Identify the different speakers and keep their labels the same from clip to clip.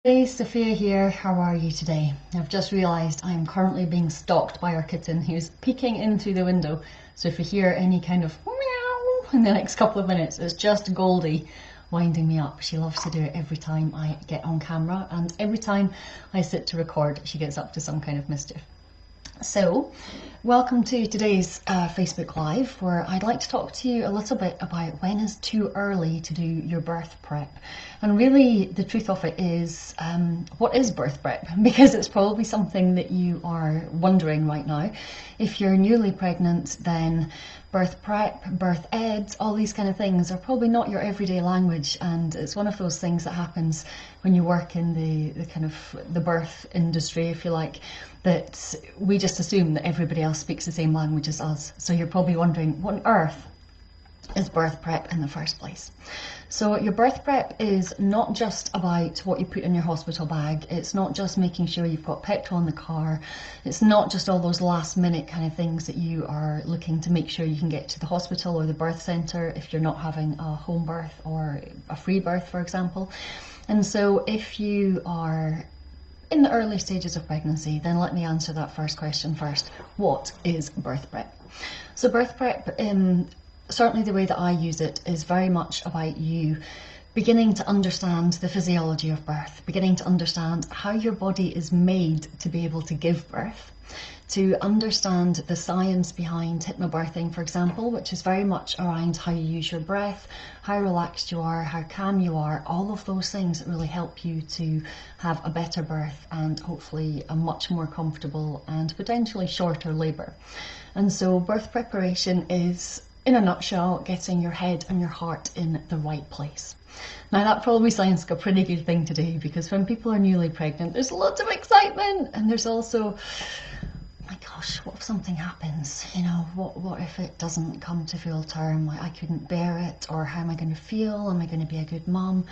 Speaker 1: Hey, Sophia here. How are you today? I've just realised I am currently being stalked by our kitten who's peeking in through the window. So if you hear any kind of meow in the next couple of minutes, it's just Goldie winding me up. She loves to do it every time I get on camera, and every time I sit to record, she gets up to some kind of mischief. So, welcome to today's Facebook Live, where I'd like to talk to you a little bit about when is too early to do your birth prep. And really, the truth of it is, what is birth prep? Because it's probably something that you are wondering right now. If you're newly pregnant, then birth prep, birth ed, all these kind of things are probably not your everyday language, and it's one of those things that happens when you work in the kind of the birth industry, if you like, that we just assume that everybody else speaks the same language as us. So you're probably wondering, what on earth is birth prep in the first place? So your birth prep is not just about what you put in your hospital bag. It's not just making sure you've got petrol in the car. It's not just all those last minute kind of things that you are looking to make sure you can get to the hospital or the birth centre if you're not having a home birth or a free birth, for example. And so if you are in the early stages of pregnancy, then let me answer that first question first. What is birth prep? So birth prep, certainly the way that I use it, is very much about you beginning to understand the physiology of birth, beginning to understand how your body is made to be able to give birth, to understand the science behind hypnobirthing, for example, which is very much around how you use your breath, how relaxed you are, how calm you are, all of those things that really help you to have a better birth and hopefully a much more comfortable and potentially shorter labour. And so birth preparation is, in a nutshell, getting your head and your heart in the right place. Now that probably sounds like a pretty good thing to do, because when people are newly pregnant, there's lots of excitement, and there's also, my gosh, what if something happens? You know, what if it doesn't come to full term? Like, I couldn't bear it, or how am I going to feel? Am I going to be a good mum?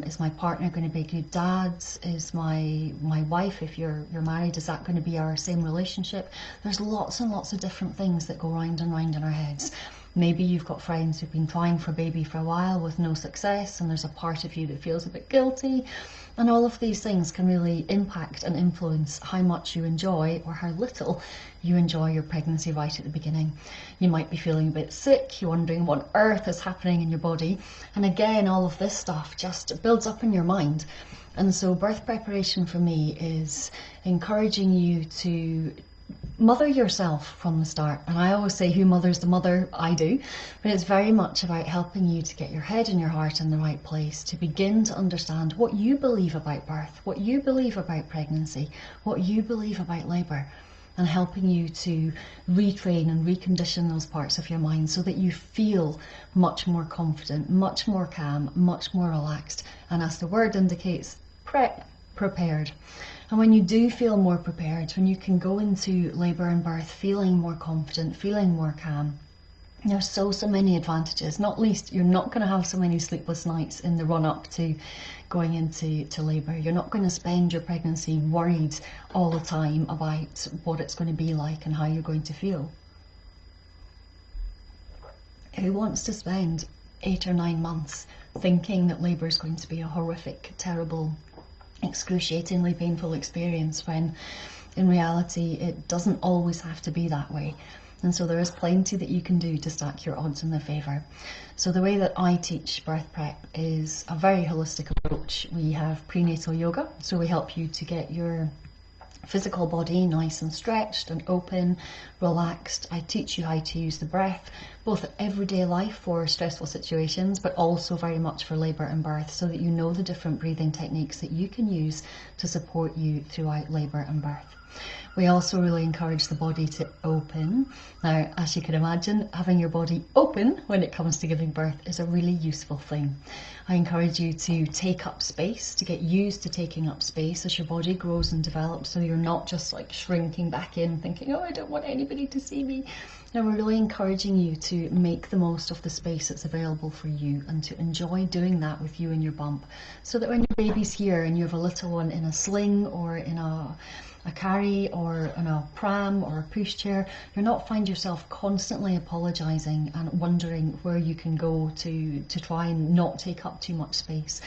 Speaker 1: Is my partner going to be a good dad? Is my wife, if you're married, is that going to be our same relationship? There's lots and lots of different things that go round and round in our heads. Maybe you've got friends who've been trying for a baby for a while with no success, and there's a part of you that feels a bit guilty. And all of these things can really impact and influence how much you enjoy or how little you enjoy your pregnancy right at the beginning. You might be feeling a bit sick, you're wondering what on earth is happening in your body. And again, all of this stuff just builds up in your mind. And so birth preparation for me is encouraging you to mother yourself from the start. And I always say, who mothers the mother? I do. But it's very much about helping you to get your head and your heart in the right place, to begin to understand what you believe about birth, what you believe about pregnancy, what you believe about labour, and helping you to retrain and recondition those parts of your mind so that you feel much more confident, much more calm, much more relaxed, and as the word indicates, prepared. And when you do feel more prepared, when you can go into labour and birth feeling more confident, feeling more calm, there's so many advantages. Not least, you're not going to have so many sleepless nights in the run-up to going into labour. You're not going to spend your pregnancy worried all the time about what it's going to be like and how you're going to feel. Who wants to spend 8 or 9 months thinking that labour is going to be a horrific, terrible, excruciatingly painful experience, when in reality it doesn't always have to be that way? And so there is plenty that you can do to stack your odds in their favour. So the way that I teach birth prep is a very holistic approach. We have prenatal yoga, so we help you to get your physical body nice and stretched and open, relaxed. I teach you how to use the breath, both in everyday life for stressful situations, but also very much for labour and birth, so that you know the different breathing techniques that you can use to support you throughout labour and birth. We also really encourage the body to open. Now, as you can imagine, having your body open when it comes to giving birth is a really useful thing. I encourage you to take up space, to get used to taking up space as your body grows and develops, so you're not just like shrinking back in thinking, oh, I don't want anybody to see me. Now, we're really encouraging you to make the most of the space that's available for you, and to enjoy doing that with you and your bump, so that when your baby's here and you have a little one in a sling or in a carry or in a pram or a pushchair, you're not find yourself constantly apologising and wondering where you can go to try and not take up too much space.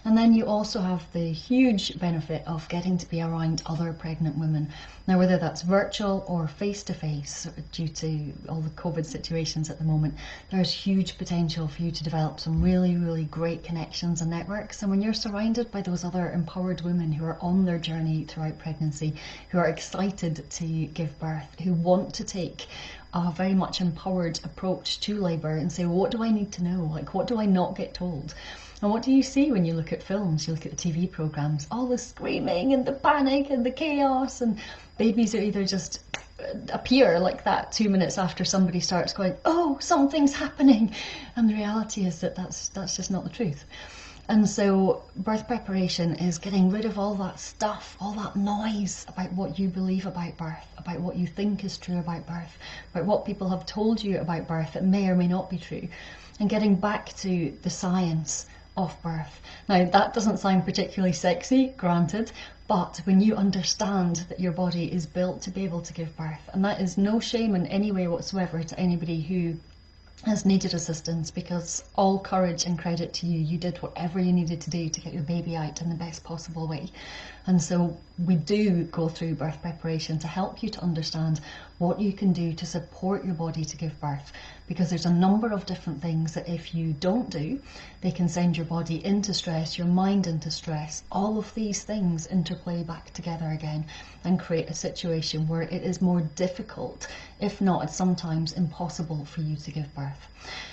Speaker 1: And then you also have the huge benefit of getting to be around other pregnant women. Now, whether that's virtual or face-to-face, due to all the COVID situations at the moment, there's huge potential for you to develop some really, really great connections and networks. And when you're surrounded by those other empowered women who are on their journey throughout pregnancy, who are excited to give birth, who want to take a very much empowered approach to labour and say, well, what do I need to know? Like, what do I not get told? And what do you see when you look at films, you look at the TV programmes? All the screaming and the panic and the chaos, and babies are either just appear like that 2 minutes after somebody starts going, oh, something's happening. And the reality is that that's just not the truth. And so birth preparation is getting rid of all that stuff, all that noise about what you believe about birth, about what you think is true about birth, about what people have told you about birth that may or may not be true, and getting back to the science of birth. Now, that doesn't sound particularly sexy, granted, but when you understand that your body is built to be able to give birth, and that is no shame in any way whatsoever to anybody who has needed assistance, because all courage and credit to you. You did whatever you needed to do to get your baby out in the best possible way. And so we do go through birth preparation to help you to understand what you can do to support your body to give birth, because there's a number of different things that if you don't do, they can send your body into stress, your mind into stress. All of these things interplay back together again and create a situation where it is more difficult, if not sometimes impossible, for you to give birth.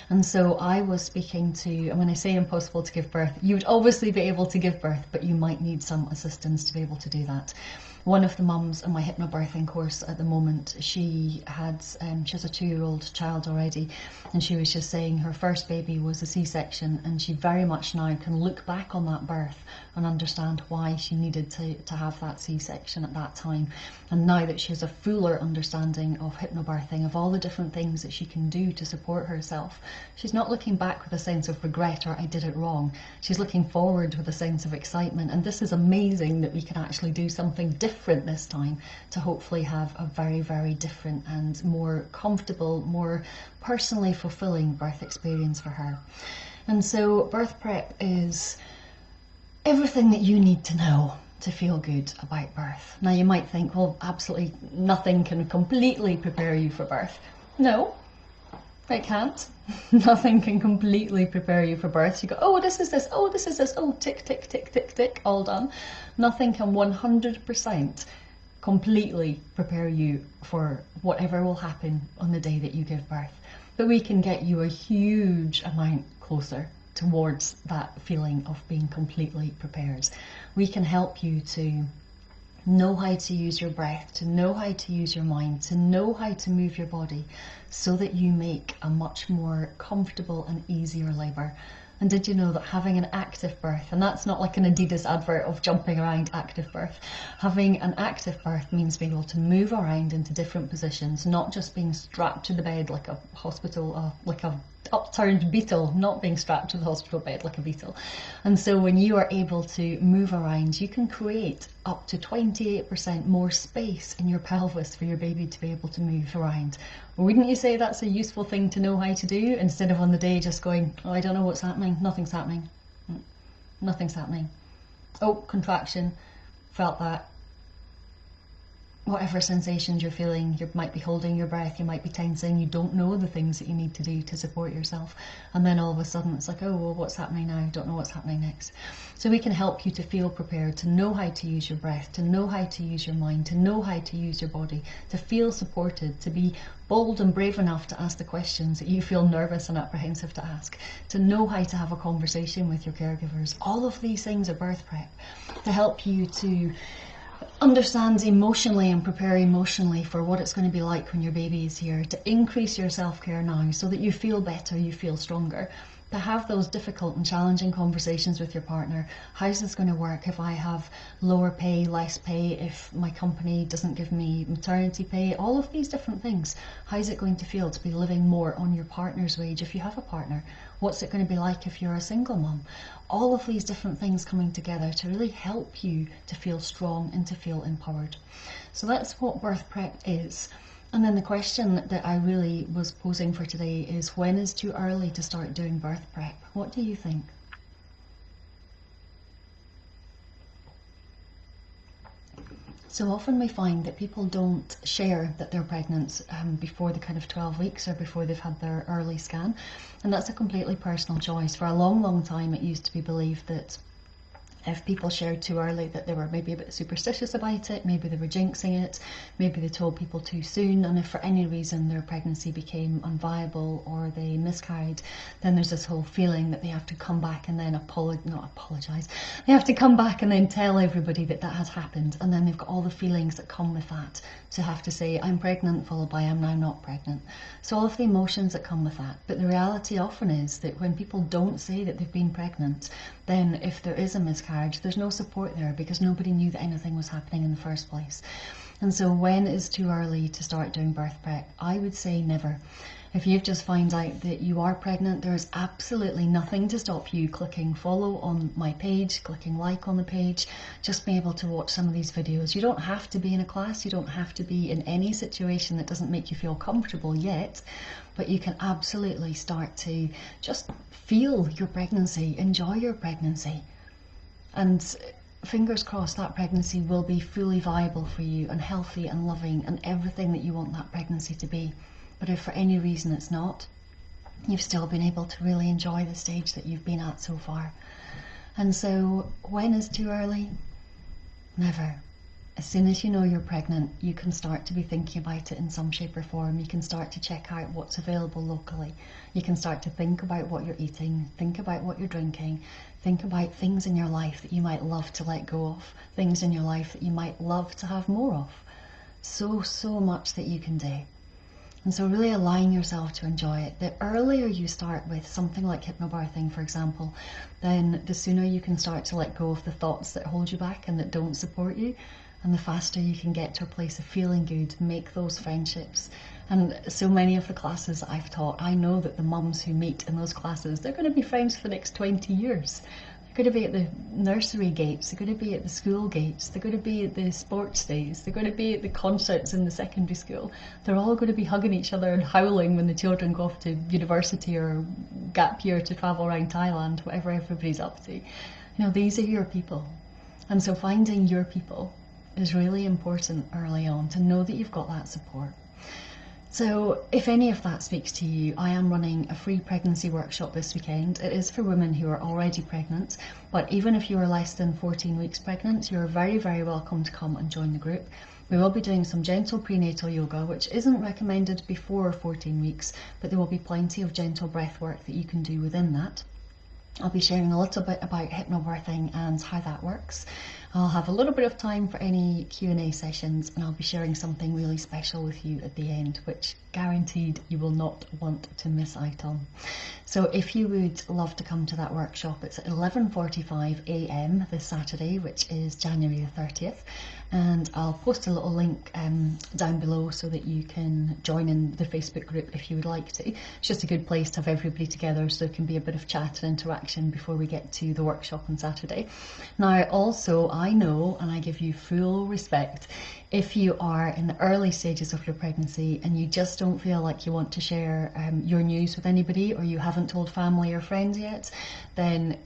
Speaker 1: And so I was speaking to, and when I say impossible to give birth, you would obviously be able to give birth, but you might need some assistance to be able to do that. One of the mums in my hypnobirthing course at the moment, she has a 2-year-old child already, and she was just saying her first baby was a C-section, and she very much now can look back on that birth and understand why she needed to have that C-section at that time. And now that she has a fuller understanding of hypnobirthing, of all the different things that she can do to support herself, she's not looking back with a sense of regret or I did it wrong. She's looking forward with a sense of excitement, and this is amazing that we can actually do something different this time to hopefully have a very, very different and more comfortable, more personally fulfilling birth experience for her. And so birth prep is everything that you need to know to feel good about birth. Now you might think, well, absolutely nothing can completely prepare you for birth. No, it can't. Nothing can completely prepare you for birth. You go, oh, this is this, oh, this is this, oh, tick, tick, tick, tick, tick, all done. Nothing can 100% completely prepare you for whatever will happen on the day that you give birth. But we can get you a huge amount closer towards that feeling of being completely prepared. We can help you to know how to use your breath, to know how to use your mind, to know how to move your body so that you make a much more comfortable and easier labour. And did you know that having an active birth, and that's not like an Adidas advert of jumping around, active birth, having an active birth means being able to move around into different positions, not just being strapped to the bed like a hospital, like a upturned beetle, not being strapped to the hospital bed like a beetle. And so when you are able to move around, you can create up to 28% more space in your pelvis for your baby to be able to move around. Wouldn't you say that's a useful thing to know how to do, instead of on the day just going, oh, I don't know what's happening, nothing's happening, nothing's happening. Oh, contraction, felt that. Whatever sensations you're feeling, you might be holding your breath, you might be tensing, you don't know the things that you need to do to support yourself. And then all of a sudden it's like, oh, well, what's happening now? I don't know what's happening next. So we can help you to feel prepared, to know how to use your breath, to know how to use your mind, to know how to use your body, to feel supported, to be bold and brave enough to ask the questions that you feel nervous and apprehensive to ask, to know how to have a conversation with your caregivers. All of these things are birth prep to help you to understand emotionally and prepare emotionally for what it's going to be like when your baby is here, to increase your self-care now so that you feel better, you feel stronger, to have those difficult and challenging conversations with your partner. How's this going to work if I have lower pay, less pay, if my company doesn't give me maternity pay, all of these different things. How's it going to feel to be living more on your partner's wage if you have a partner? What's it going to be like if you're a single mum? All of these different things coming together to really help you to feel strong and to feel empowered. So that's what birth prep is. And then the question that I really was posing for today is, when is too early to start doing birth prep? What do you think? So often we find that people don't share that they're pregnant before the kind of 12 weeks or before they've had their early scan. And that's a completely personal choice. For a long, long time, it used to be believed that if people shared too early, that they were maybe a bit superstitious about it, maybe they were jinxing it, maybe they told people too soon, and if for any reason their pregnancy became unviable or they miscarried, then there's this whole feeling that they have to come back and then not apologise, they have to come back and then tell everybody that that has happened, and then they've got all the feelings that come with that, to have to say I'm pregnant followed by I'm now not pregnant. So all of the emotions that come with that. But the reality often is that when people don't say that they've been pregnant, then if there is a miscarriage, there's no support there because nobody knew that anything was happening in the first place. And so when is too early to start doing birth prep? I would say never. If you've just found out that you are pregnant, there is absolutely nothing to stop you clicking follow on my page, clicking like on the page, just being able to watch some of these videos. You don't have to be in a class, you don't have to be in any situation that doesn't make you feel comfortable yet, but you can absolutely start to just feel your pregnancy, enjoy your pregnancy. And fingers crossed that pregnancy will be fully viable for you and healthy and loving and everything that you want that pregnancy to be. But if for any reason it's not, you've still been able to really enjoy the stage that you've been at so far. And so when is too early? Never. As soon as you know you're pregnant, you can start to be thinking about it in some shape or form. You can start to check out what's available locally. You can start to think about what you're eating, think about what you're drinking, think about things in your life that you might love to let go of, things in your life that you might love to have more of. So much that you can do. And so really allowing yourself to enjoy it. The earlier you start with something like hypnobirthing, for example, then the sooner you can start to let go of the thoughts that hold you back and that don't support you. And the faster you can get to a place of feeling good, make those friendships. And so many of the classes that I've taught, I know that the mums who meet in those classes, they're going to be friends for the next 20 years. They're going to be at the nursery gates, they're going to be at the school gates, they're going to be at the sports days, they're going to be at the concerts in the secondary school. They're all going to be hugging each other and howling when the children go off to university or gap year to travel around Thailand, whatever everybody's up to. You know, these are your people. And so finding your people is really important early on, to know that you've got that support. So if any of that speaks to you, I am running a free pregnancy workshop this weekend. It is for women who are already pregnant, but even if you are less than 14 weeks pregnant, you're very, very welcome to come and join the group. We will be doing some gentle prenatal yoga, which isn't recommended before 14 weeks, but there will be plenty of gentle breath work that you can do within that. I'll be sharing a little bit about hypnobirthing and how that works. I'll have a little bit of time for any Q&A sessions, and I'll be sharing something really special with you at the end, which guaranteed you will not want to miss out on. So if you would love to come to that workshop, it's at 11:45 a.m. this Saturday, which is January the 30th. And I'll post a little link down below so that you can join in the Facebook group if you would like to. It's just a good place to have everybody together, so there can be a bit of chat and interaction before we get to the workshop on Saturday. Now also, I know, and I give you full respect, if you are in the early stages of your pregnancy and you just don't feel like you want to share your news with anybody, or you haven't told family or friends yet, then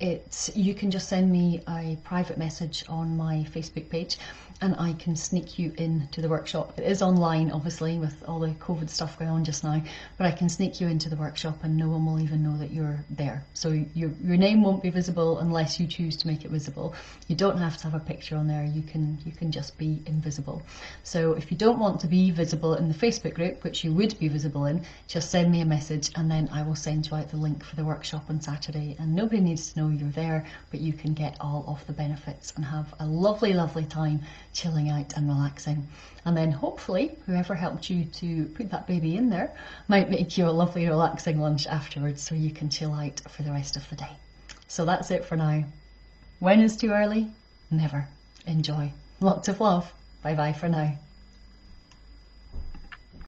Speaker 1: you can just send me a private message on my Facebook page and I can sneak you into the workshop. It is online, obviously, with all the COVID stuff going on just now, but I can sneak you into the workshop and no one will even know that you're there. So your name won't be visible unless you choose to make it visible. You don't have to have a picture on there, you can just be invisible. So if you don't want to be visible in the Facebook group, which you would be visible in, just send me a message and then I will send you out the link for the workshop on Saturday. And nobody needs to know you're there, but you can get all of the benefits and have a lovely, lovely time chilling out and relaxing. And then hopefully whoever helped you to put that baby in there might make you a lovely relaxing lunch afterwards so you can chill out for the rest of the day. So that's it for now. When is too early? Never. Enjoy. Lots of love. Bye bye for now.